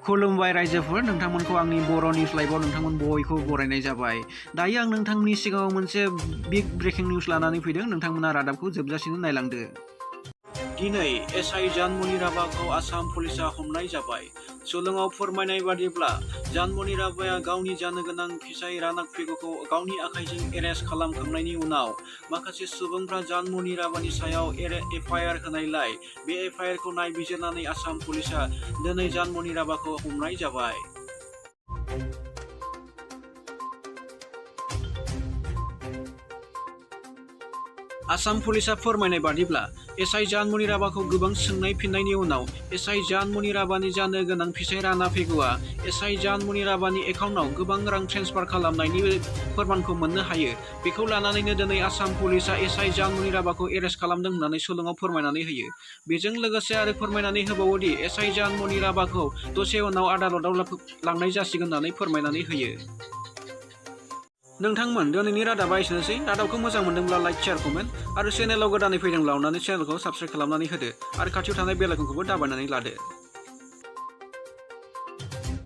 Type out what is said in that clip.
खुलुमबाय रायजोफोर, नोंथांमोनखौ आंनि बर' निउस लाइभआव नोंथांमोन बयखौ बरायनाय जाबाय। दायो आं नोंथांमोननि सिगाङाव मोनसे बिग ब्रेकिं निउस लानानै फैदों। नोंथांमोना रादाबखौ जोबजासिम नायलांदो। दिनै एसआइ जानमनि राभाखौ आसाम पुलिसा हमनाय जाबाय। सुलुङाव फोरमायनाय बादिब्ला जानमनि राभाया गावनि जानो गोनां फिसाय रानाक फेगुखौ गावनि आखाइजों एरेस्ट खालामखांनायनि उनाव माखासे सुबुंफ्रा जानमनि राभानि सायाव एफआइआर होनायलाय बे एफआइआरखौ नायबिजिरनानै आसाम पुलिसा दिनै जानमनि राभाखौ हमनाय जाबाय। आसाम पुलिसा फोरमायनाय बादिब्ला एसआइ जानमनि राभाखौ गोबां सोंनाय फिननायनि उनाव एसआइ जानमनि राभानि जानो गोनां फिसाय राना फेगुआ एसआइ जानमनि राभानि एकाउन्टआव गोबां रां ट्रेन्सफार खालामनायनि फोरमानखौ मोननो हायो। बेखौ लानानैनो दिनै आसाम पुलिसा एसआइ जानमनि राभाखौ एरेस्ट खालामदों होननानै सुलुङाव फोरमायनानै होयो। बेजों लोगोसे आरो फोरमायनानै होबावोदि एसआइ जानमनि राभाखौ दसे उनाव आदालताव लांनाय जासिगोन होननानै फोरमायनानै होयो। नोंथांमोन, दिनैनि रादाबा एसेनोसै। रादाबखौ मोजां मोनदोंब्ला लाइक, शेयार, कमेन्ट आरो चेनेलाव गोदानै फैदोंब्ला अन्नानै चेनेलखौ साबस्क्राइब खालामनानै होदो आरो खाथियाव थानाय बेल आइकनखौबो दाबायनानै लादो।